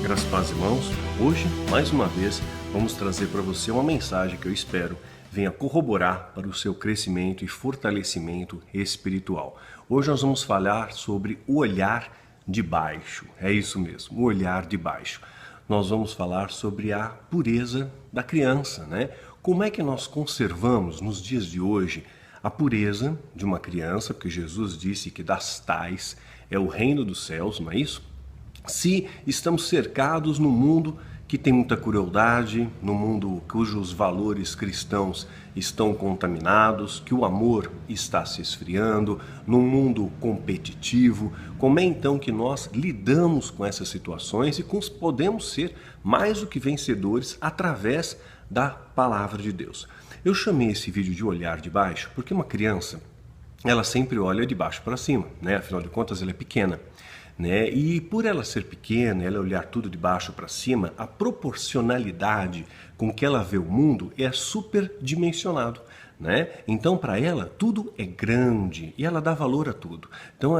Graças a Deus, irmãos, hoje, mais uma vez, vamos trazer para você uma mensagem que eu espero venha corroborar para o seu crescimento e fortalecimento espiritual. Hoje nós vamos falar sobre o olhar de baixo, é isso mesmo, o olhar de baixo. Nós vamos falar sobre a pureza da criança, né? Como é que nós conservamos nos dias de hoje a pureza de uma criança, porque Jesus disse que das tais é o reino dos céus, não é isso? Se estamos cercados num mundo que tem muita crueldade, num mundo cujos valores cristãos estão contaminados, que o amor está se esfriando, num mundo competitivo, como é então que nós lidamos com essas situações e podemos ser mais do que vencedores através da palavra de Deus? Eu chamei esse vídeo de olhar de baixo porque uma criança, ela sempre olha de baixo para cima, né? Afinal de contas, ela é pequena. Né? E por ela ser pequena, ela olhar tudo de baixo para cima, a proporcionalidade com que ela vê o mundo é superdimensionado. Né? Então, para ela, tudo é grande e ela dá valor a tudo. Então,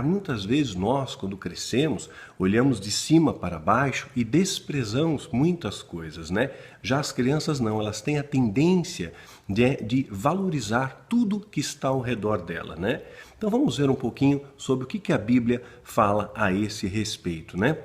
muitas vezes nós, quando crescemos, olhamos de cima para baixo e desprezamos muitas coisas. Né? Já as crianças não, elas têm a tendência de valorizar tudo que está ao redor dela. Né? Então, vamos ver um pouquinho sobre o que a Bíblia fala a esse respeito. Né?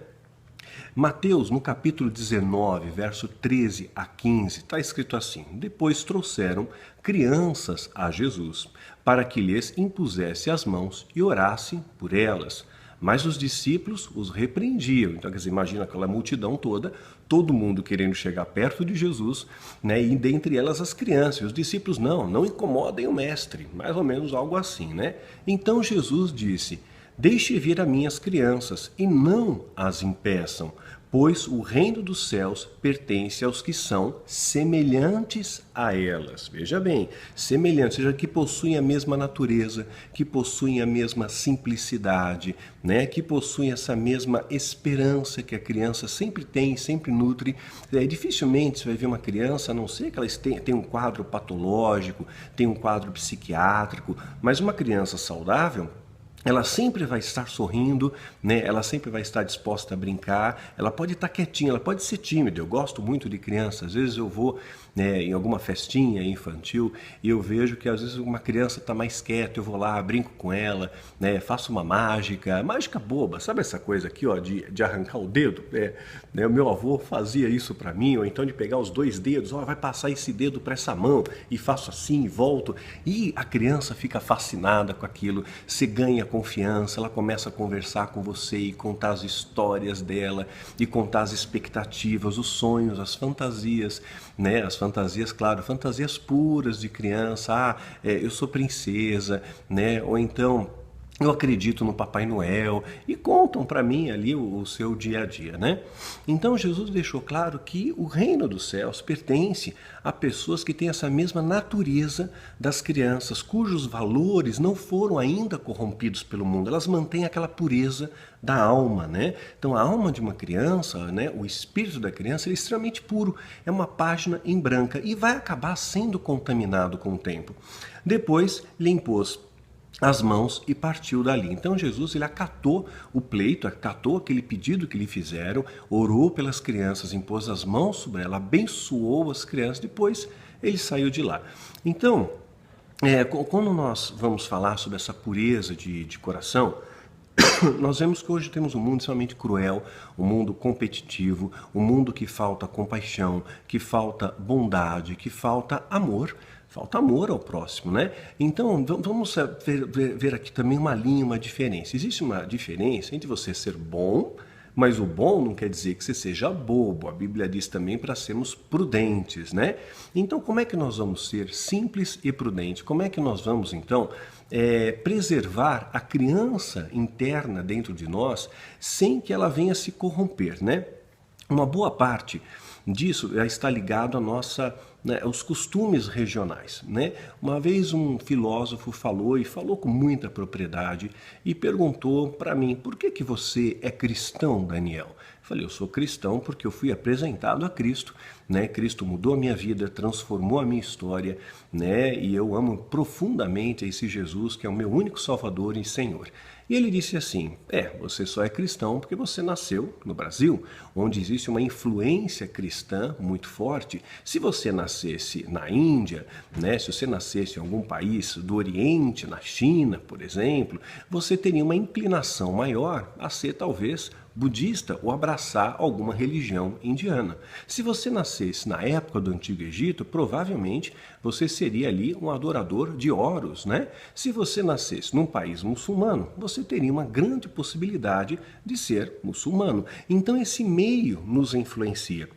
Mateus, no capítulo 19, verso 13 a 15, está escrito assim: Depois trouxeram crianças a Jesus, para que lhes impusesse as mãos e orasse por elas. Mas os discípulos os repreendiam. Então, quer dizer, imagina aquela multidão toda, todo mundo querendo chegar perto de Jesus, né? E dentre elas as crianças. E os discípulos, não incomodem o mestre. Mais ou menos algo assim, né? Então Jesus disse: Deixe vir a minhas crianças e não as impeçam, pois o reino dos céus pertence aos que são semelhantes a elas. Veja bem, semelhantes, ou seja, que possuem a mesma natureza, que possuem a mesma simplicidade, né? Que possuem essa mesma esperança que a criança sempre tem, sempre nutre. Dificilmente você vai ver uma criança, a não ser que ela tenha um quadro patológico, tenha um quadro psiquiátrico, mas uma criança saudável, ela sempre vai estar sorrindo, né? Ela sempre vai estar disposta a brincar, ela pode estar quietinha, ela pode ser tímida. Eu gosto muito de criança, às vezes eu vou, né, em alguma festinha infantil e eu vejo que às vezes uma criança está mais quieta, eu vou lá, brinco com ela, né, faço uma mágica boba, sabe essa coisa aqui, ó, de arrancar o dedo? Né, o meu avô fazia isso para mim, ou então de pegar os dois dedos, ó, vai passar esse dedo para essa mão, e faço assim e volto, e a criança fica fascinada com aquilo, você ganha confiança, ela começa a conversar com você e contar as histórias dela e contar as expectativas, os sonhos, as fantasias, né? As fantasias, claro, fantasias puras de criança, eu sou princesa, né? Ou então eu acredito no Papai Noel, e contam para mim ali o seu dia a dia, né? Então Jesus deixou claro que o reino dos céus pertence a pessoas que têm essa mesma natureza das crianças, cujos valores não foram ainda corrompidos pelo mundo, elas mantêm aquela pureza da alma, né? Então a alma de uma criança, né, o espírito da criança é extremamente puro, é uma página em branca e vai acabar sendo contaminado com o tempo. Depois lhe impôs as mãos e partiu dali. Então Jesus, ele acatou o pleito, acatou aquele pedido que lhe fizeram, orou pelas crianças, impôs as mãos sobre ela, abençoou as crianças, depois ele saiu de lá. Então, quando nós vamos falar sobre essa pureza de coração, nós vemos que hoje temos um mundo extremamente cruel, um mundo competitivo, um mundo que falta compaixão, que falta bondade, que falta amor. Falta amor ao próximo, né? Então, vamos ver aqui também uma linha, uma diferença. Existe uma diferença entre você ser bom, mas o bom não quer dizer que você seja bobo. A Bíblia diz também para sermos prudentes, né? Então, como é que nós vamos ser simples e prudentes? Como é que nós vamos, então, preservar a criança interna dentro de nós sem que ela venha se corromper, né? Uma boa parte disso já está ligado à nossa, né, aos costumes regionais, né? Uma vez um filósofo falou com muita propriedade e perguntou para mim: por que você é cristão, Daniel? Eu falei: eu sou cristão porque eu fui apresentado a Cristo, né? Cristo mudou a minha vida, transformou a minha história, né? E eu amo profundamente esse Jesus, que é o meu único Salvador e Senhor. E ele disse assim: você só é cristão porque você nasceu no Brasil, onde existe uma influência cristã muito forte. Se você nascesse na Índia, né, se você nascesse em algum país do Oriente, na China, por exemplo, você teria uma inclinação maior a ser talvez budista ou abraçar alguma religião indiana. Se você nascesse na época do Antigo Egito, provavelmente você seria ali um adorador de Horus, né? Se você nascesse num país muçulmano, você teria uma grande possibilidade de ser muçulmano. Então esse meio nos influencia.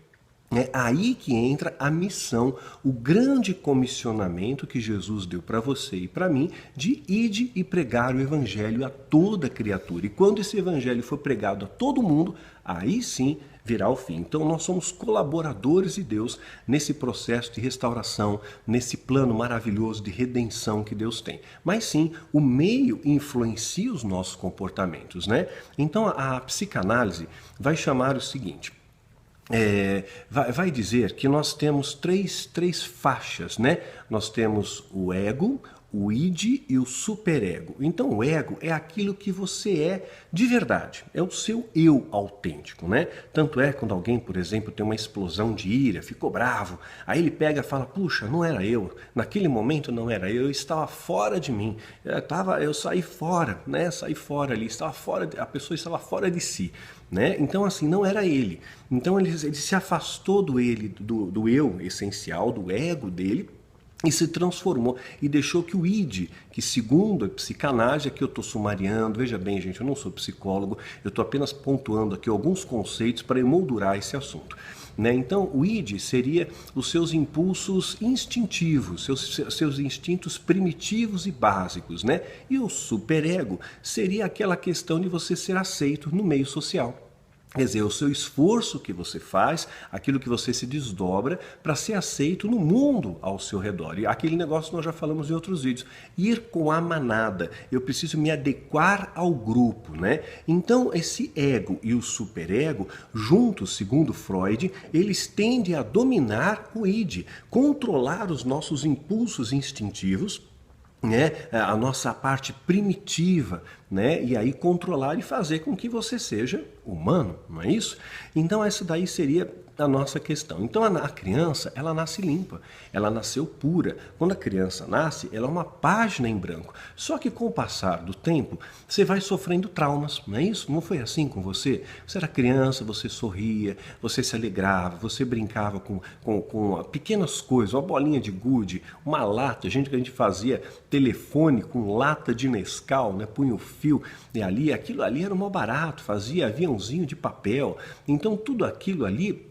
É aí que entra a missão, o grande comissionamento que Jesus deu para você e para mim de ide e pregar o evangelho a toda criatura. E quando esse evangelho for pregado a todo mundo, aí sim virá o fim. Então nós somos colaboradores de Deus nesse processo de restauração, nesse plano maravilhoso de redenção que Deus tem. Mas sim, o meio influencia os nossos comportamentos, né? Então a psicanálise vai chamar o seguinte: vai dizer que nós temos três faixas, né? Nós temos o ego, o id e o superego. Então o ego é aquilo que você é de verdade, é o seu eu autêntico, né? Tanto é quando alguém, por exemplo, tem uma explosão de ira, ficou bravo, aí ele pega e fala: puxa, não era eu, naquele momento não era eu estava fora de mim, eu saí fora, né? Saí fora ali, a pessoa estava fora de si. Né? Então assim, não era ele. Então ele se afastou do eu essencial, do ego dele, e se transformou e deixou que o id, que segundo a psicanálise, aqui eu estou sumariando, veja bem gente, eu não sou psicólogo, eu estou apenas pontuando aqui alguns conceitos para emoldurar esse assunto. Né? Então o id seria os seus impulsos instintivos, seus instintos primitivos e básicos, né? E o superego seria aquela questão de você ser aceito no meio social. Quer dizer, o seu esforço que você faz, aquilo que você se desdobra para ser aceito no mundo ao seu redor. E aquele negócio nós já falamos em outros vídeos. Ir com a manada. Eu preciso me adequar ao grupo, né? Então, esse ego e o superego, juntos, segundo Freud, eles tendem a dominar o id, controlar os nossos impulsos instintivos, né, a nossa parte primitiva, né, e aí controlar e fazer com que você seja humano, não é isso? Então essa daí seria a nossa questão. Então a criança, ela nasce limpa, ela nasceu pura. Quando a criança nasce, ela é uma página em branco. Só que com o passar do tempo, você vai sofrendo traumas, não é isso? Não foi assim com você? Você era criança, você sorria, você se alegrava, você brincava com pequenas coisas, uma bolinha de gude, uma lata, que a gente fazia telefone com lata de Nescau, né? Punha o fio e ali, aquilo ali era mó barato, fazia aviãozinho de papel. Então tudo aquilo ali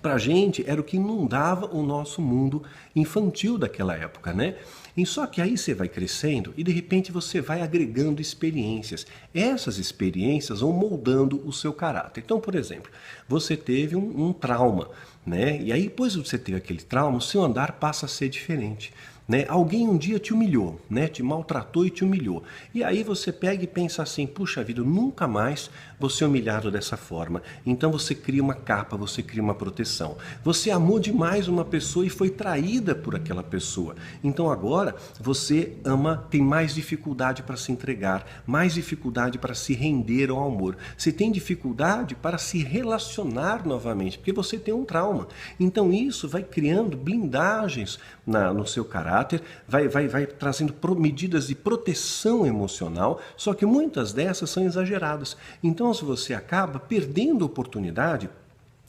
pra gente era o que inundava o nosso mundo infantil daquela época, né? E só que aí você vai crescendo e de repente você vai agregando experiências. Essas experiências vão moldando o seu caráter. Então, por exemplo, você teve um trauma, né? E aí depois que você teve aquele trauma, o seu andar passa a ser diferente. Né? Alguém um dia te humilhou, né? Te maltratou e te humilhou. E aí você pega e pensa assim: puxa vida, eu nunca mais vou ser humilhado dessa forma. Então você cria uma capa, você cria uma proteção. Você amou demais uma pessoa e foi traída por aquela pessoa. Então agora você tem mais dificuldade para se entregar, mais dificuldade para se render ao amor. Você tem dificuldade para se relacionar novamente, porque você tem um trauma. Então isso vai criando blindagens no seu caráter, vai trazendo medidas de proteção emocional, só que muitas dessas são exageradas. Então você acaba perdendo a oportunidade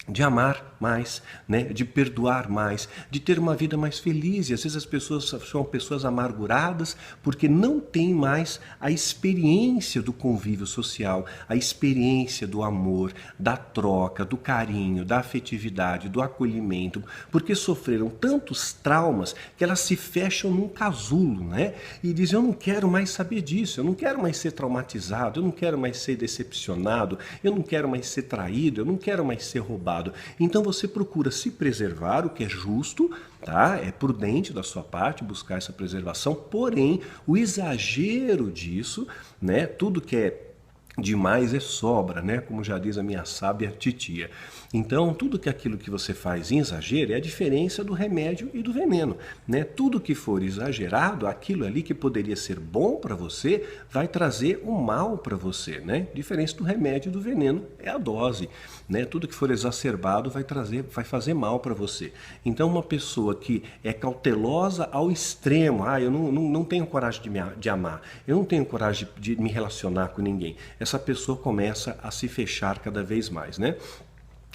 de amar mais, né? De perdoar mais, de ter uma vida mais feliz. E às vezes as pessoas são pessoas amarguradas porque não têm mais a experiência do convívio social, a experiência do amor, da troca, do carinho, da afetividade, do acolhimento, porque sofreram tantos traumas que elas se fecham num casulo, né? E dizem: eu não quero mais saber disso, eu não quero mais ser traumatizado, eu não quero mais ser decepcionado, eu não quero mais ser traído, eu não quero mais ser roubado. Então você procura se preservar, o que é justo, tá? É prudente da sua parte buscar essa preservação, porém o exagero disso, né? Tudo que é demais é sobra, né? Como já diz a minha sábia titia. Então, tudo aquilo que você faz em exagero é a diferença do remédio e do veneno, né? Tudo que for exagerado, aquilo ali que poderia ser bom para você, vai trazer o mal para você, né? A diferença do remédio e do veneno é a dose, né? Tudo que for exacerbado vai fazer mal para você. Então, uma pessoa que é cautelosa ao extremo, eu não tenho coragem de amar, eu não tenho coragem de me relacionar com ninguém. Essa pessoa começa a se fechar cada vez mais, né?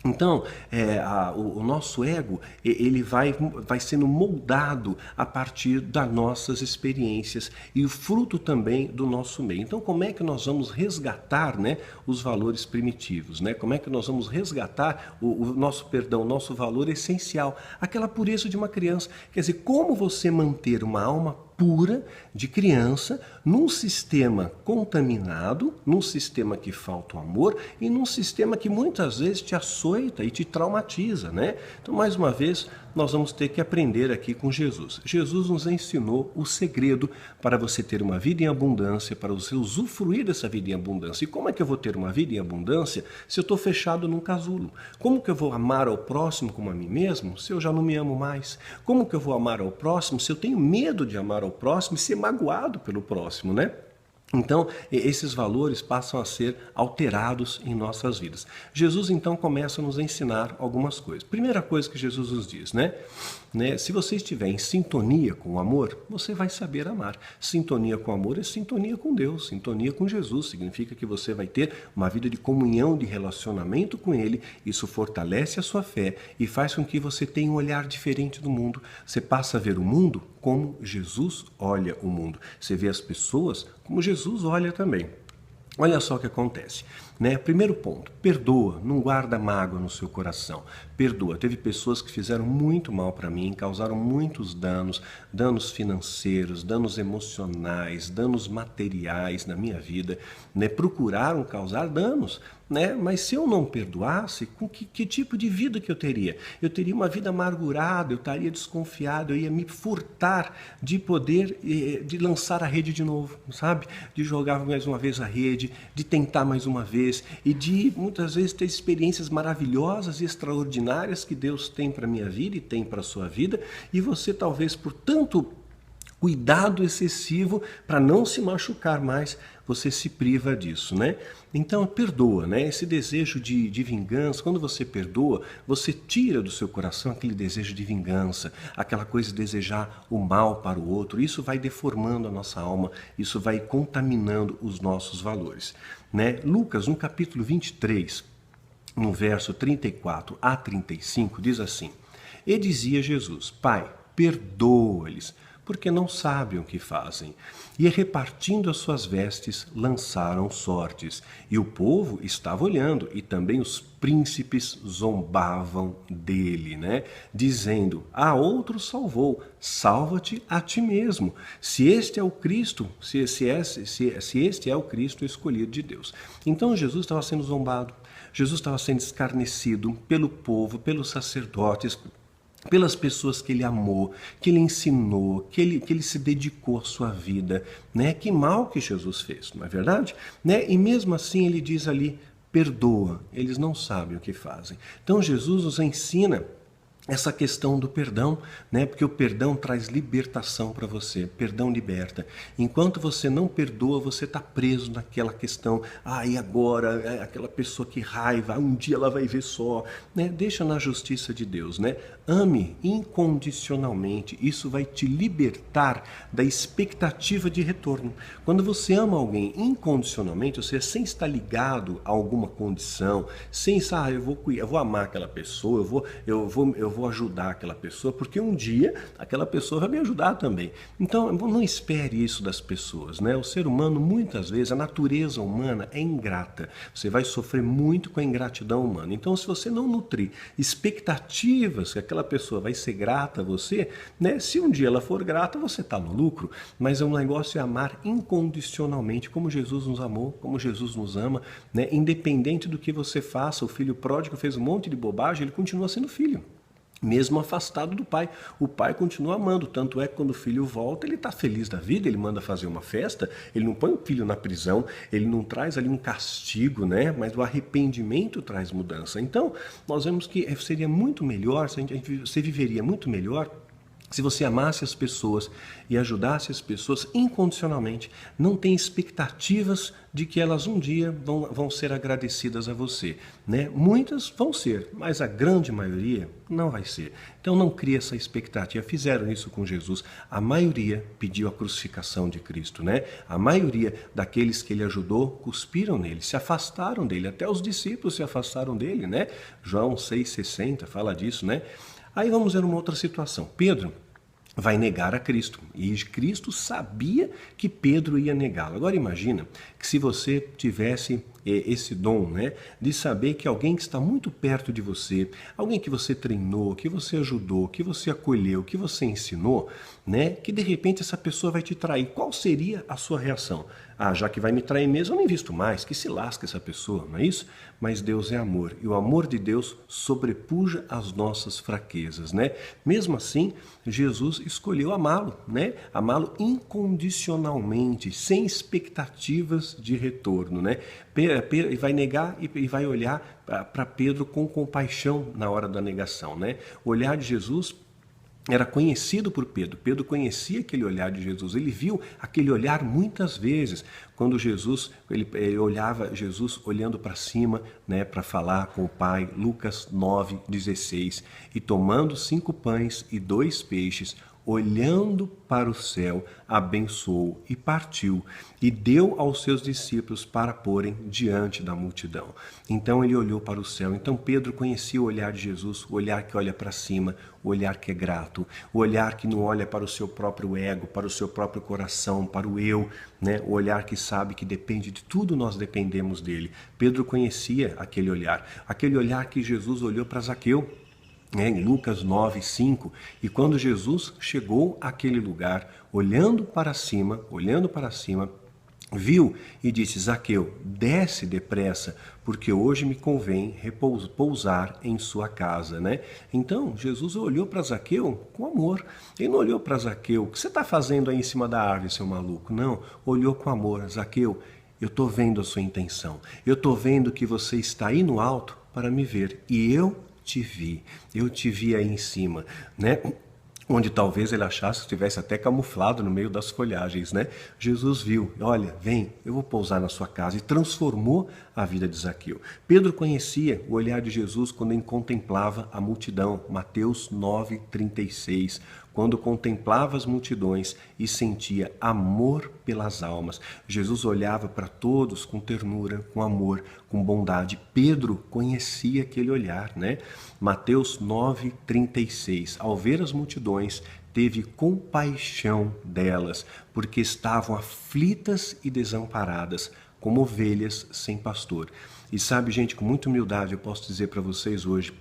Então, o nosso ego, ele vai sendo moldado a partir das nossas experiências e o fruto também do nosso meio. Então, como é que nós vamos resgatar, né, os valores primitivos, né? Como é que nós vamos resgatar o nosso perdão, o nosso valor essencial, aquela pureza de uma criança? Quer dizer, como você manter uma alma pura de criança num sistema contaminado, num sistema que falta o amor e num sistema que muitas vezes te açoita e te traumatiza, né? Então, mais uma vez, nós vamos ter que aprender aqui com Jesus. Jesus nos ensinou o segredo para você ter uma vida em abundância, para você usufruir dessa vida em abundância. E como é que eu vou ter uma vida em abundância se eu estou fechado num casulo? Como que eu vou amar ao próximo como a mim mesmo se eu já não me amo mais? Como que eu vou amar ao próximo se eu tenho medo de amar ao próximo e ser magoado pelo próximo, né? Então, esses valores passam a ser alterados em nossas vidas. Jesus, então, começa a nos ensinar algumas coisas. Primeira coisa que Jesus nos diz, né? Se você estiver em sintonia com o amor, você vai saber amar. Sintonia com o amor é sintonia com Deus, sintonia com Jesus. Significa que você vai ter uma vida de comunhão, de relacionamento com Ele. Isso fortalece a sua fé e faz com que você tenha um olhar diferente do mundo. Você passa a ver o mundo como Jesus olha o mundo. Você vê as pessoas como Jesus olha também. Olha só o que acontece, né? Primeiro ponto, perdoa, não guarda mágoa no seu coração. Perdoa. Teve pessoas que fizeram muito mal para mim, causaram muitos danos, danos financeiros, danos emocionais, danos materiais na minha vida, né? Procuraram causar danos, né? Mas se eu não perdoasse, com que tipo de vida que eu teria? Eu teria uma vida amargurada, eu estaria desconfiado, eu ia me furtar de poder de lançar a rede de novo, sabe? De jogar mais uma vez a rede, de tentar mais uma vez e de muitas vezes ter experiências maravilhosas e extraordinárias que Deus tem para a minha vida e tem para a sua vida, e você talvez por tanto cuidado excessivo para não se machucar mais, você se priva disso, né? Então, perdoa, né? Esse desejo de vingança, quando você perdoa, você tira do seu coração aquele desejo de vingança, aquela coisa de desejar o mal para o outro. Isso vai deformando a nossa alma, isso vai contaminando os nossos valores, né? Lucas, no capítulo 23, no verso 34 a 35, diz assim: E dizia Jesus: Pai, perdoa-lhes, porque não sabem o que fazem. E repartindo as suas vestes, lançaram sortes. E o povo estava olhando, e também os príncipes zombavam dele, né? Dizendo: a outro salvou, salva-te a ti mesmo. Se este é o Cristo, se este é o Cristo escolhido de Deus. Então Jesus estava sendo zombado, Jesus estava sendo escarnecido pelo povo, pelos sacerdotes, pelas pessoas que ele amou, que ele ensinou, que ele se dedicou à sua vida, né? Que mal que Jesus fez, não é verdade? Né? E mesmo assim ele diz ali: perdoa, eles não sabem o que fazem. Então Jesus nos ensina essa questão do perdão, né? Porque o perdão traz libertação para você, perdão liberta. Enquanto você não perdoa, você está preso naquela questão: e agora, aquela pessoa, que raiva, um dia ela vai ver só, né? Deixa na justiça de Deus, né? Ame incondicionalmente, isso vai te libertar da expectativa de retorno. Quando você ama alguém incondicionalmente, ou seja, sem estar ligado a alguma condição, sem eu vou amar aquela pessoa, eu vou ajudar aquela pessoa, porque um dia aquela pessoa vai me ajudar também. Então, não espere isso das pessoas, né? O ser humano, muitas vezes, a natureza humana é ingrata. Você vai sofrer muito com a ingratidão humana. Então, se você não nutrir expectativas que aquela pessoa vai ser grata a você, né? Se um dia ela for grata, você está no lucro. Mas o negócio é amar incondicionalmente, como Jesus nos amou, como Jesus nos ama, né? Independente do que você faça. O filho pródigo fez um monte de bobagem, ele continua sendo filho. mesmo afastado do pai. O pai continua amando, tanto é que quando o filho volta, ele está feliz da vida, ele manda fazer uma festa, ele não põe o filho na prisão, ele não traz ali um castigo, né? Mas o arrependimento traz mudança. Então, nós vemos que seria muito melhor, você viveria muito melhor se você amasse as pessoas e ajudasse as pessoas incondicionalmente. Não tem expectativas de que elas um dia vão ser agradecidas a você, né? Muitas vão ser, mas a grande maioria não vai ser. Então não crie essa expectativa. Fizeram isso com Jesus. A maioria pediu a crucificação de Cristo, né? A maioria daqueles que ele ajudou cuspiram nele, se afastaram dele. Até os discípulos se afastaram dele, né? João 6,60 fala disso, né? Aí vamos ver uma outra situação. Pedro vai negar a Cristo. E Cristo sabia que Pedro ia negá-lo. Agora imagina que se você tivesse esse dom, né, de saber que alguém que está muito perto de você, alguém que você treinou, que você ajudou, que você acolheu, que você ensinou, né, que de repente essa pessoa vai te trair. Qual seria a sua reação? Ah, já que vai me trair mesmo, eu não invisto mais, que se lasque essa pessoa, não é isso? Mas Deus é amor, e o amor de Deus sobrepuja as nossas fraquezas, né? Mesmo assim, Jesus escolheu amá-lo, né? Amá-lo incondicionalmente, sem expectativas de retorno, né? E vai negar e vai olhar para Pedro com compaixão na hora da negação, né? O olhar de Jesus era conhecido por Pedro. Pedro conhecia aquele olhar de Jesus. Ele viu aquele olhar muitas vezes. Quando ele olhava Jesus olhando para cima, né, para falar com o Pai. Lucas 9,16. E tomando 5 pães e 2 peixes, olhando para o céu, abençoou e partiu, e deu aos seus discípulos para porem diante da multidão. Então ele olhou para o céu. Então Pedro conhecia o olhar de Jesus, o olhar que olha para cima, o olhar que é grato, o olhar que não olha para o seu próprio ego, para o seu próprio coração, para o eu, né? O olhar que sabe que depende de tudo, nós dependemos dele. Pedro conhecia aquele olhar que Jesus olhou para Zaqueu, em Lucas 9,5, e quando Jesus chegou àquele lugar, olhando para cima, viu e disse: Zaqueu, desce depressa, porque hoje me convém pousar em sua casa, né? Então, Jesus olhou para Zaqueu com amor. Ele não olhou para Zaqueu: o que você está fazendo aí em cima da árvore, seu maluco? Não, olhou com amor. Zaqueu, eu estou vendo a sua intenção. Eu estou vendo que você está aí no alto para me ver. E eu te vi aí em cima, né? Onde talvez ele achasse que estivesse até camuflado no meio das folhagens, né? Jesus viu, olha, vem, eu vou pousar na sua casa, e transformou a vida de Zaqueu. Pedro conhecia o olhar de Jesus quando ele contemplava a multidão, Mateus 9,36, quando contemplava as multidões e sentia amor pelas almas. Jesus olhava para todos com ternura, com amor, com bondade. Pedro conhecia aquele olhar, né? Mateus 9,36. Ao ver as multidões, teve compaixão delas, porque estavam aflitas e desamparadas, como ovelhas sem pastor. E sabe, gente, com muita humildade eu posso dizer para vocês hoje,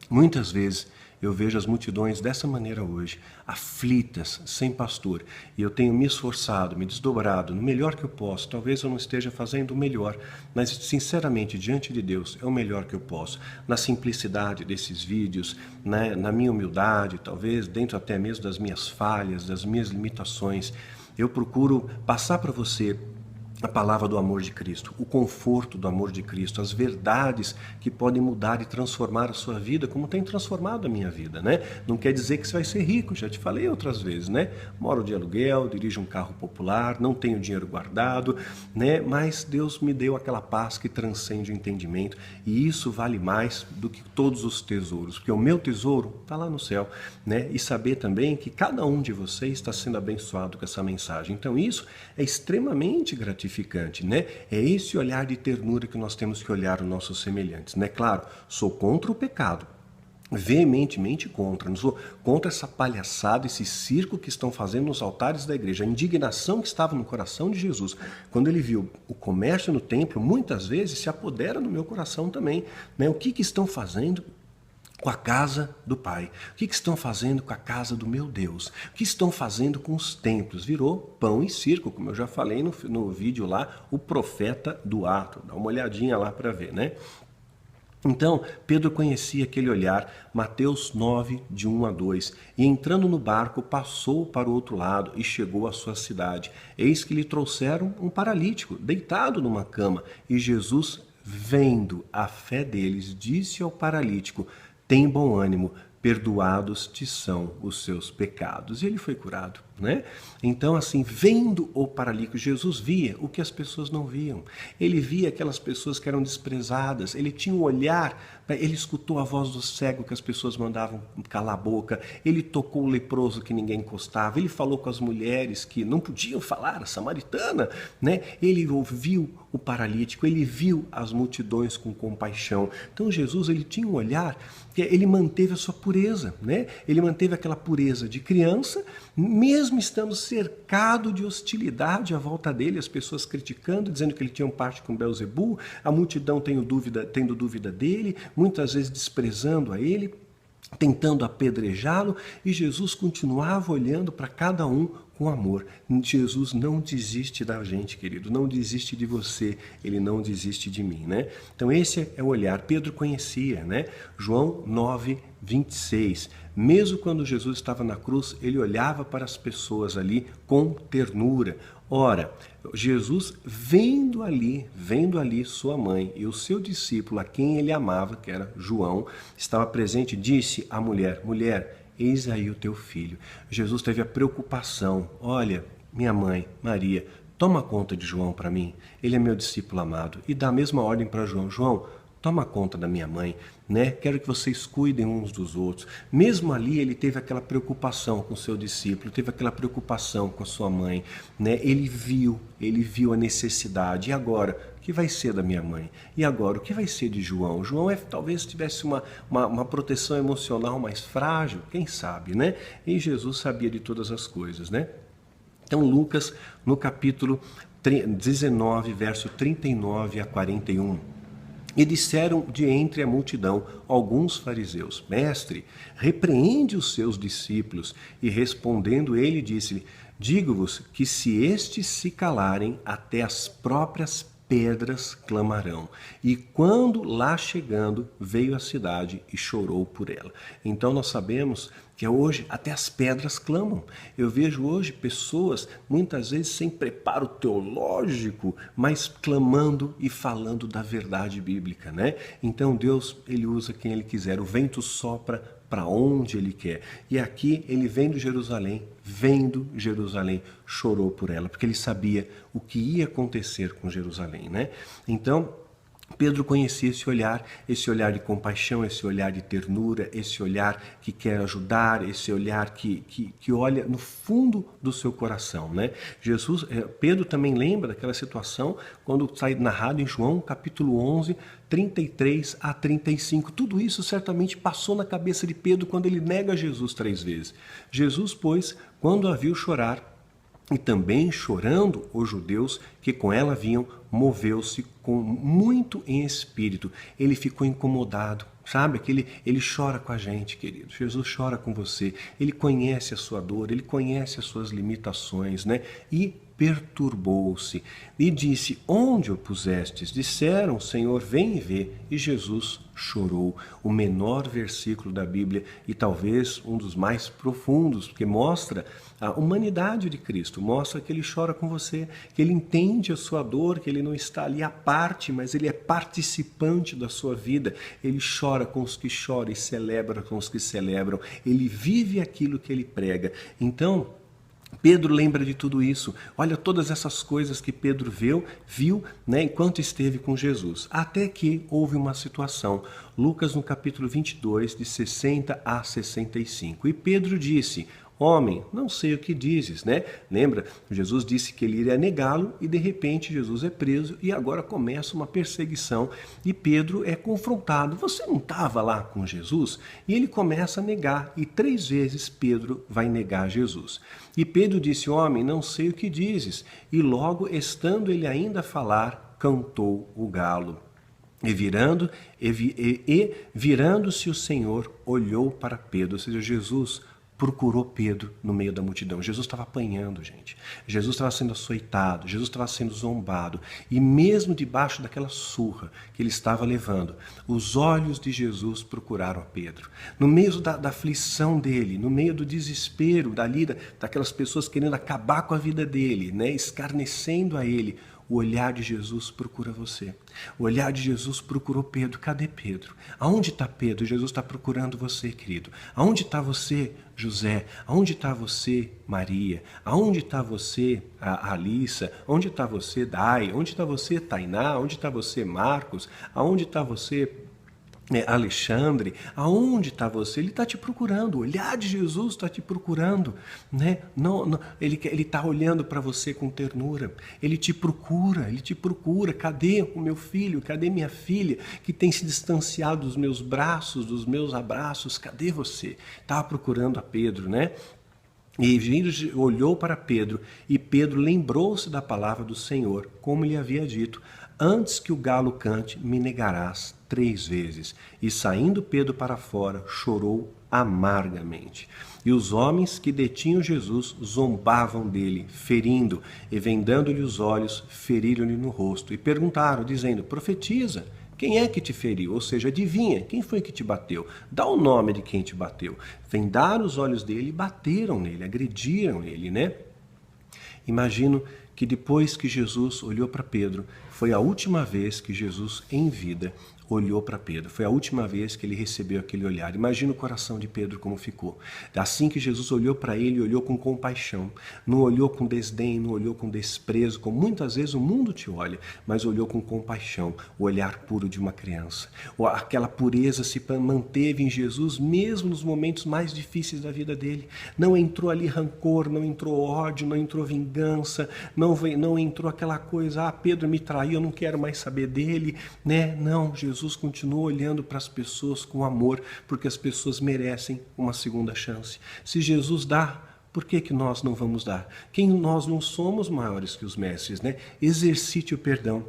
muitas vezes eu vejo as multidões dessa maneira hoje, aflitas, sem pastor. E eu tenho me esforçado, me desdobrado, no melhor que eu posso. Talvez eu não esteja fazendo o melhor, mas sinceramente, diante de Deus, é o melhor que eu posso. Na simplicidade desses vídeos, né, na minha humildade, talvez dentro até mesmo das minhas falhas, das minhas limitações, eu procuro passar para você a palavra do amor de Cristo, o conforto do amor de Cristo, as verdades que podem mudar e transformar a sua vida, como tem transformado a minha vida, né? Não quer dizer que você vai ser rico, já te falei outras vezes, né? Moro de aluguel, dirijo um carro popular, não tenho dinheiro guardado, né? Mas Deus me deu aquela paz que transcende o entendimento, e isso vale mais do que todos os tesouros, porque o meu tesouro está lá no céu, né? E saber também que cada um de vocês está sendo abençoado com essa mensagem. Então isso é extremamente gratificante, né? É esse olhar de ternura que nós temos que olhar os nossos semelhantes, né? Claro, sou contra o pecado, veementemente contra, não sou contra essa palhaçada, esse circo que estão fazendo nos altares da igreja. A indignação que estava no coração de Jesus, quando ele viu o comércio no templo, muitas vezes se apodera no meu coração também, né? O que estão fazendo com a casa do Pai? O que estão fazendo com a casa do meu Deus? O que estão fazendo com os templos? Virou pão e circo, como eu já falei no vídeo lá, o profeta do ato. Dá uma olhadinha lá para ver, né? Então, Pedro conhecia aquele olhar, Mateus 9, de 1 a 2. E entrando no barco, passou para o outro lado e chegou à sua cidade. Eis que lhe trouxeram um paralítico, deitado numa cama. E Jesus, vendo a fé deles, disse ao paralítico: tem bom ânimo, perdoados te são os seus pecados. E ele foi curado, né? Então, assim, vendo o paralítico, Jesus via o que as pessoas não viam. Ele via aquelas pessoas que eram desprezadas. Ele tinha um olhar, ele escutou a voz do cego que as pessoas mandavam calar a boca. Ele tocou o leproso que ninguém encostava. Ele falou com as mulheres que não podiam falar, a samaritana, né? Ele ouviu o paralítico, ele viu as multidões com compaixão. Então, Jesus, ele tinha um olhar que ele manteve a sua pureza, né? Ele manteve aquela pureza de criança, mesmo estando cercado de hostilidade à volta dele, as pessoas criticando, dizendo que ele tinha parte com Belzebu, a multidão tendo dúvida dele, muitas vezes desprezando a ele, tentando apedrejá-lo, e Jesus continuava olhando para cada um com amor. Jesus não desiste da gente, querido, não desiste de você, ele não desiste de mim, né? Então esse é o olhar. Pedro conhecia, né? João 9, 26. Mesmo quando Jesus estava na cruz, ele olhava para as pessoas ali com ternura. Ora, Jesus, vendo ali sua mãe e o seu discípulo, a quem ele amava, que era João, estava presente, disse à mulher: mulher, eis aí o teu filho. Jesus teve a preocupação: olha, minha mãe, Maria, toma conta de João para mim, ele é meu discípulo amado. E dá a mesma ordem para João: João, toma conta da minha mãe, né? Quero que vocês cuidem uns dos outros. Mesmo ali, ele teve aquela preocupação com o seu discípulo, teve aquela preocupação com a sua mãe, né? Ele viu a necessidade. E agora, o que vai ser da minha mãe? E agora, o que vai ser de João? João talvez tivesse uma proteção emocional mais frágil, quem sabe, né? E Jesus sabia de todas as coisas, né? Então, Lucas, no capítulo 19, verso 39 a 41. E disseram de entre a multidão alguns fariseus: Mestre, repreende os seus discípulos. E respondendo ele, disse-lhe: Digo-vos que se estes se calarem, até as próprias pedras clamarão. E quando lá chegando, veio à cidade e chorou por ela. Então nós sabemos que hoje até as pedras clamam. Eu vejo hoje pessoas, muitas vezes sem preparo teológico, mas clamando e falando da verdade bíblica, né? Então Deus, ele usa quem ele quiser. O vento sopra para onde ele quer. E aqui ele vendo Jerusalém, chorou por ela, porque ele sabia o que ia acontecer com Jerusalém, né? Então, Pedro conhecia esse olhar de compaixão, esse olhar de ternura, esse olhar que quer ajudar, esse olhar que olha no fundo do seu coração, né? Pedro também lembra daquela situação quando sai narrado em João, capítulo 11, 33 a 35. Tudo isso certamente passou na cabeça de Pedro quando ele nega Jesus 3 vezes. Jesus, pois, quando a viu chorar, e também chorando os judeus que com ela vinham, moveu-se com muito em espírito. Ele ficou incomodado, sabe? Ele chora com a gente, querido. Jesus chora com você. Ele conhece a sua dor, ele conhece as suas limitações, né? E perturbou-se e disse: Onde o pusestes? Disseram: Senhor, vem e vê. E Jesus chorou. O menor versículo da Bíblia e talvez um dos mais profundos, porque mostra a humanidade de Cristo, mostra que ele chora com você, que ele entende a sua dor, que ele não está ali à parte, mas ele é participante da sua vida. Ele chora com os que choram e celebra com os que celebram. Ele vive aquilo que ele prega. Então, Pedro lembra de tudo isso. Olha todas essas coisas que Pedro viu, né, enquanto esteve com Jesus. Até que houve uma situação. Lucas no capítulo 22, de 60 a 65. E Pedro disse: Homem, não sei o que dizes, né? Lembra? Jesus disse que ele iria negá-lo e de repente Jesus é preso e agora começa uma perseguição e Pedro é confrontado. Você não estava lá com Jesus? E ele começa a negar e 3 vezes Pedro vai negar Jesus. E Pedro disse: Homem, não sei o que dizes. E logo, estando ele ainda a falar, cantou o galo. E virando-se o Senhor, olhou para Pedro, ou seja, Jesus procurou Pedro no meio da multidão. Jesus estava apanhando, gente. Jesus estava sendo açoitado, Jesus estava sendo zombado. E mesmo debaixo daquela surra que ele estava levando, os olhos de Jesus procuraram a Pedro. No meio da aflição dele, no meio do desespero, daquelas pessoas querendo acabar com a vida dele, né, escarnecendo a ele, o olhar de Jesus procura você. O olhar de Jesus procurou Pedro. Cadê Pedro? Aonde está Pedro? Jesus está procurando você, querido. Aonde está você, José? Aonde está você, Maria? Aonde está você, Alissa? Onde está você, Dai? Onde está você, Tainá? Onde está você, Marcos? Aonde está você, Alexandre? Aonde está você? Ele está te procurando. O olhar de Jesus está te procurando, né? Não, ele está olhando para você com ternura. Ele te procura, ele te procura. Cadê o meu filho? Cadê minha filha que tem se distanciado dos meus braços, dos meus abraços? Cadê você? Estava procurando a Pedro, né? E Jesus olhou para Pedro, e Pedro lembrou-se da palavra do Senhor, como lhe havia dito: antes que o galo cante, me negarás 3 vezes. E saindo Pedro para fora, chorou amargamente. E os homens que detinham Jesus zombavam dele, ferindo, e vendando-lhe os olhos, feriram-lhe no rosto. E perguntaram, dizendo: profetiza, quem é que te feriu? Ou seja, adivinha, quem foi que te bateu? Dá o nome de quem te bateu. Vendaram os olhos dele e bateram nele, agrediram ele, né? Imagino que depois que Jesus olhou para Pedro, foi a última vez que Jesus, em vida, olhou para Pedro. Foi a última vez que ele recebeu aquele olhar. Imagina o coração de Pedro como ficou. Assim que Jesus olhou para ele, olhou com compaixão. Não olhou com desdém, não olhou com desprezo, como muitas vezes o mundo te olha, mas olhou com compaixão, o olhar puro de uma criança. Aquela pureza se manteve em Jesus, mesmo nos momentos mais difíceis da vida dele. Não entrou ali rancor, não entrou ódio, não entrou vingança, não entrou aquela coisa: Pedro me traiu, eu não quero mais saber dele, né? Não, Jesus continua olhando para as pessoas com amor, porque as pessoas merecem uma segunda chance. Se Jesus dá, por que nós não vamos dar? Nós não somos maiores que os mestres, né? Exercite o perdão,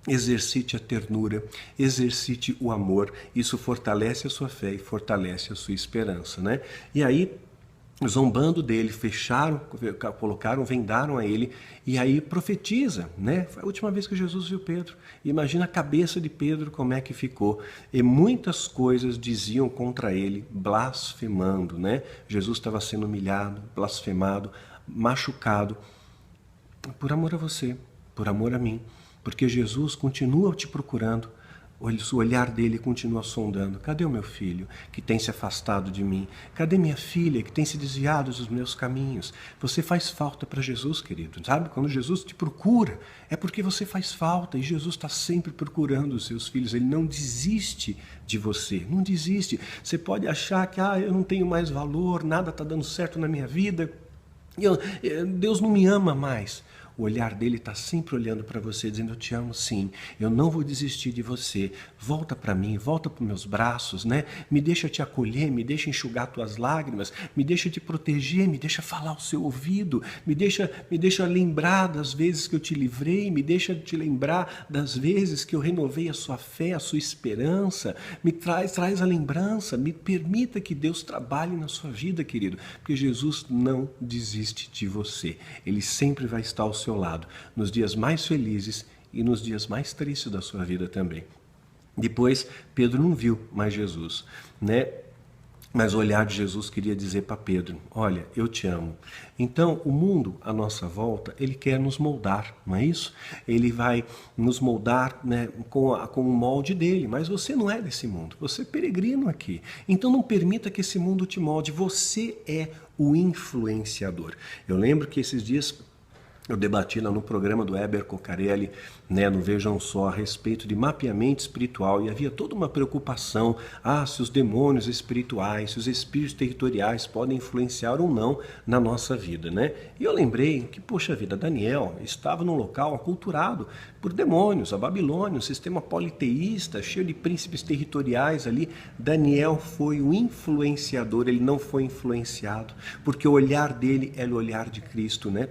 exercite a ternura, exercite o amor. Isso fortalece a sua fé e fortalece a sua esperança, né? E aí, zombando dele, fecharam, colocaram, vendaram a ele, e aí profetiza, né? Foi a última vez que Jesus viu Pedro. Imagina a cabeça de Pedro como é que ficou. E muitas coisas diziam contra ele, blasfemando, né? Jesus estava sendo humilhado, blasfemado, machucado, por amor a você, por amor a mim, porque Jesus continua te procurando. O olhar dele continua sondando. Cadê o meu filho que tem se afastado de mim? Cadê minha filha que tem se desviado dos meus caminhos? Você faz falta para Jesus, querido. Sabe? Quando Jesus te procura, é porque você faz falta. E Jesus está sempre procurando os seus filhos. Ele não desiste de você. Não desiste. Você pode achar que eu não tenho mais valor, nada está dando certo na minha vida. Deus não me ama mais. O olhar dele está sempre olhando para você, dizendo: eu te amo sim, eu não vou desistir de você, volta para mim, volta para os meus braços, né? Me deixa te acolher, me deixa enxugar tuas lágrimas, me deixa te proteger, me deixa falar ao seu ouvido, me deixa lembrar das vezes que eu te livrei, me deixa te lembrar das vezes que eu renovei a sua fé, a sua esperança, me traz a lembrança, me permita que Deus trabalhe na sua vida, querido, porque Jesus não desiste de você, Ele sempre vai estar ao seu lado, nos dias mais felizes e nos dias mais tristes da sua vida também. Depois, Pedro não viu mais Jesus, né? Mas o olhar de Jesus queria dizer para Pedro: olha, eu te amo. Então, o mundo à nossa volta, ele quer nos moldar, não é isso? Ele vai nos moldar, né, com o molde dele, mas você não é desse mundo, você é peregrino aqui. Então, não permita que esse mundo te molde, você é o influenciador. Eu lembro que esses dias eu debati lá no programa do Heber Cocarelli, né, no Vejam Só, a respeito de mapeamento espiritual, e havia toda uma preocupação, se os demônios espirituais, se os espíritos territoriais podem influenciar ou não na nossa vida, né? E eu lembrei que, poxa vida, Daniel estava num local aculturado por demônios, a Babilônia, um sistema politeísta, cheio de príncipes territoriais ali. Daniel foi o influenciador, ele não foi influenciado, porque o olhar dele era o olhar de Cristo, né?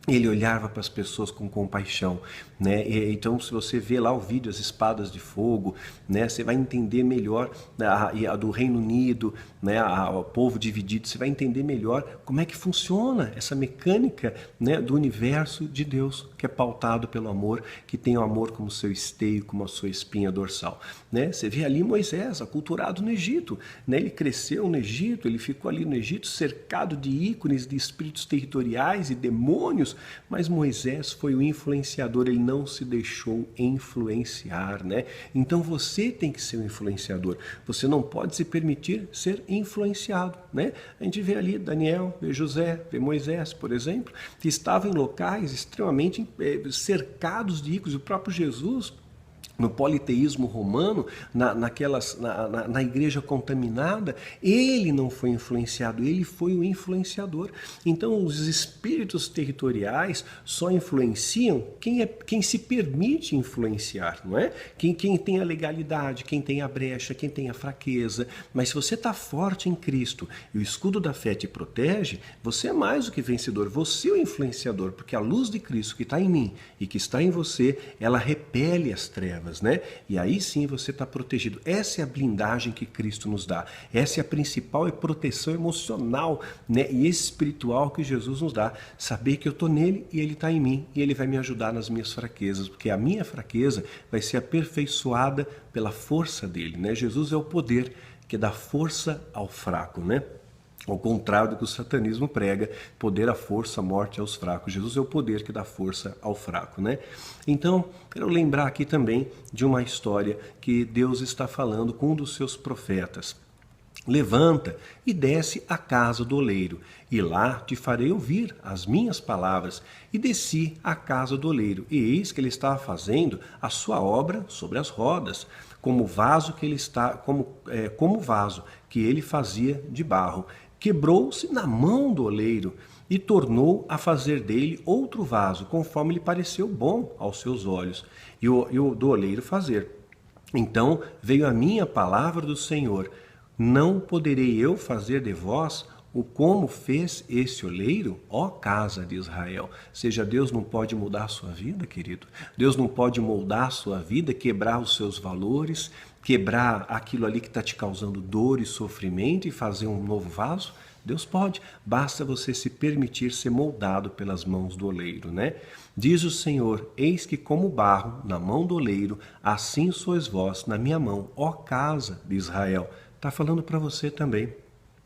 Ele olhava para as pessoas com compaixão, né? Então, se você vê lá o vídeo, as espadas de fogo, né? Você vai entender melhor a do Reino Unido, né? O povo dividido. Você vai entender melhor como é que funciona essa mecânica, né? Do universo de Deus, que é pautado pelo amor, que tem o amor como seu esteio, como a sua espinha dorsal, né? Você vê ali Moisés, aculturado no Egito, né? Ele cresceu no Egito, ele ficou ali no Egito cercado de ícones, de espíritos territoriais e demônios. Mas Moisés foi o influenciador, ele não se deixou influenciar, né? Então você tem que ser um influenciador. Você não pode se permitir ser influenciado, né? A gente vê ali Daniel, vê José, vê Moisés, por exemplo, que estavam em locais extremamente cercados de ícones. O próprio Jesus, no politeísmo romano, na igreja contaminada, ele não foi influenciado, ele foi o influenciador. Então, os espíritos territoriais só influenciam quem se permite influenciar, não é? Quem tem a legalidade, quem tem a brecha, quem tem a fraqueza. Mas se você está forte em Cristo e o escudo da fé te protege, você é mais do que vencedor, você é o influenciador, porque a luz de Cristo que está em mim e que está em você, ela repele as trevas. Né? E aí sim você está protegido. Essa é a blindagem que Cristo nos dá. Essa é a principal proteção emocional, né? E espiritual que Jesus nos dá. Saber que eu estou nele e ele está em mim e ele vai me ajudar nas minhas fraquezas, porque a minha fraqueza vai ser aperfeiçoada pela força dele. Né? Jesus é o poder que dá força ao fraco, né? Ao contrário do que o satanismo prega, poder à força, morte aos fracos. Jesus é o poder que dá força ao fraco, né? Então, quero lembrar aqui também de uma história que Deus está falando com um dos seus profetas. Levanta e desce à casa do oleiro, e lá te farei ouvir as minhas palavras. E desci à casa do oleiro, e eis que ele estava fazendo a sua obra sobre as rodas, como vaso que ele fazia de barro. Quebrou-se na mão do oleiro e tornou a fazer dele outro vaso, conforme lhe pareceu bom aos seus olhos, e o do oleiro fazer. Então veio a minha palavra do Senhor: não poderei eu fazer de vós o como fez esse oleiro, ó casa de Israel? Seja, Deus não pode mudar a sua vida, querido. Deus não pode moldar a sua vida, quebrar os seus valores, quebrar aquilo ali que está te causando dor e sofrimento e fazer um novo vaso? Deus pode, basta você se permitir ser moldado pelas mãos do oleiro, né? Diz o Senhor: eis que como barro na mão do oleiro, assim sois vós na minha mão, ó casa de Israel. Está falando para você também.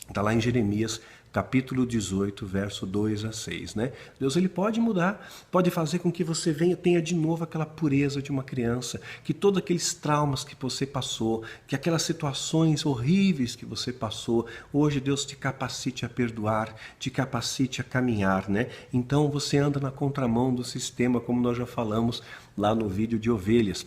Está lá em Jeremias, capítulo 18, verso 2 a 6, né? Deus, ele pode mudar, pode fazer com que você tenha de novo aquela pureza de uma criança, que todos aqueles traumas que você passou, que aquelas situações horríveis que você passou, hoje Deus te capacite a perdoar, te capacite a caminhar, né? Então você anda na contramão do sistema, como nós já falamos lá no vídeo de ovelhas.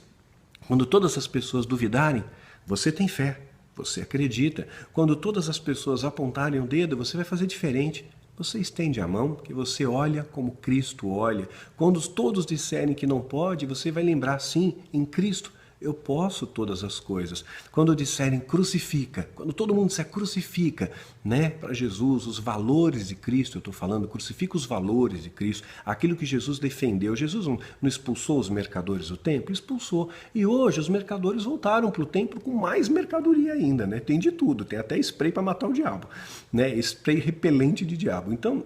Quando todas as pessoas duvidarem, você tem fé. Você acredita. Quando todas as pessoas apontarem o dedo, você vai fazer diferente. Você estende a mão, que você olha como Cristo olha. Quando todos disserem que não pode, você vai lembrar: sim, em Cristo eu posso todas as coisas. Quando disserem crucifica, quando todo mundo disser crucifica, né, para Jesus, os valores de Cristo, eu estou falando, crucifica os valores de Cristo, aquilo que Jesus defendeu. Jesus não expulsou os mercadores do templo? Expulsou. E hoje os mercadores voltaram para o templo com mais mercadoria ainda, né? Tem de tudo, tem até spray para matar o diabo, né? Spray repelente de diabo. Então,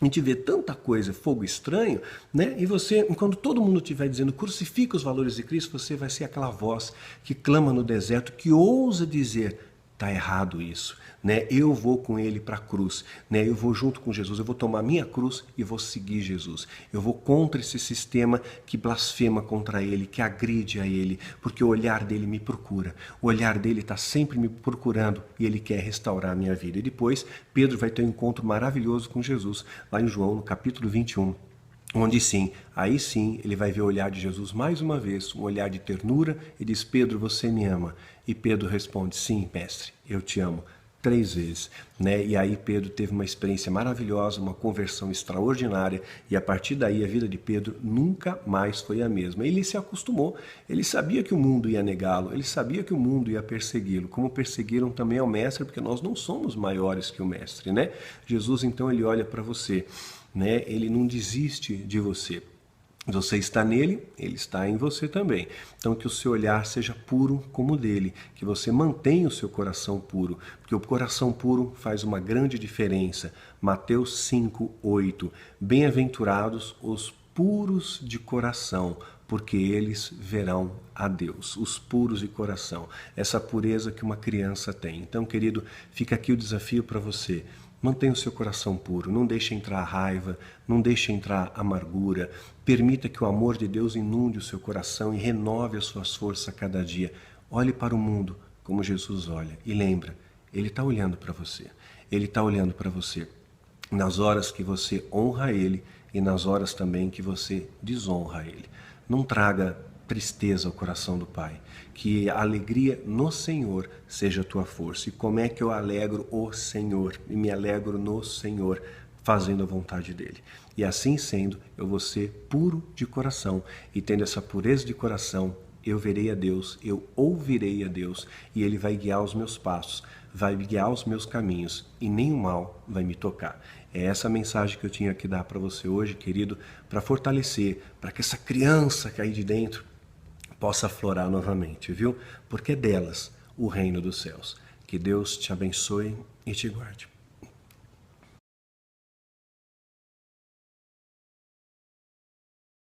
a gente vê tanta coisa, fogo estranho, né? E você, quando todo mundo estiver dizendo crucifica os valores de Cristo, você vai ser aquela voz que clama no deserto, que ousa dizer: está errado isso, né? Eu vou com ele para a cruz, né? Eu vou junto com Jesus, eu vou tomar minha cruz e vou seguir Jesus. Eu vou contra esse sistema que blasfema contra ele, que agride a ele, porque o olhar dele me procura. O olhar dele está sempre me procurando e ele quer restaurar a minha vida. E depois Pedro vai ter um encontro maravilhoso com Jesus, lá em João, no capítulo 21. Onde sim, aí sim, ele vai ver o olhar de Jesus mais uma vez, um olhar de ternura, e diz: Pedro, você me ama? E Pedro responde: sim, mestre, eu te amo. 3 vezes, né? E aí Pedro teve uma experiência maravilhosa, uma conversão extraordinária, e a partir daí a vida de Pedro nunca mais foi a mesma. Ele se acostumou, ele sabia que o mundo ia negá-lo, ele sabia que o mundo ia persegui-lo, como perseguiram também ao mestre, porque nós não somos maiores que o mestre, né? Jesus, então, ele olha para você né? Ele não desiste de você. Você está nele, ele está em você também. Então que o seu olhar seja puro como o dele, que você mantenha o seu coração puro, porque o coração puro faz uma grande diferença. Mateus 5:8. Bem-aventurados os puros de coração, porque eles verão a Deus. Os puros de coração, essa pureza que uma criança tem. Então, querido, fica aqui o desafio para você. Mantenha o seu coração puro, não deixe entrar a raiva, não deixe entrar a amargura. Permita que o amor de Deus inunde o seu coração e renove as suas forças a cada dia. Olhe para o mundo como Jesus olha e lembra, Ele está olhando para você. Ele está olhando para você nas horas que você honra Ele e nas horas também que você desonra Ele. Não traga tristeza ao coração do Pai, que a alegria no Senhor seja a tua força. E como é que eu alegro o Senhor? E me alegro no Senhor, fazendo a vontade dEle. E assim sendo, eu vou ser puro de coração, e tendo essa pureza de coração, eu verei a Deus, eu ouvirei a Deus, e Ele vai guiar os meus passos, vai guiar os meus caminhos, e nenhum mal vai me tocar. É essa mensagem que eu tinha que dar para você hoje, querido, para fortalecer, para que essa criança que aí de dentro possa aflorar novamente, viu? Porque é delas o reino dos céus. Que Deus te abençoe e te guarde.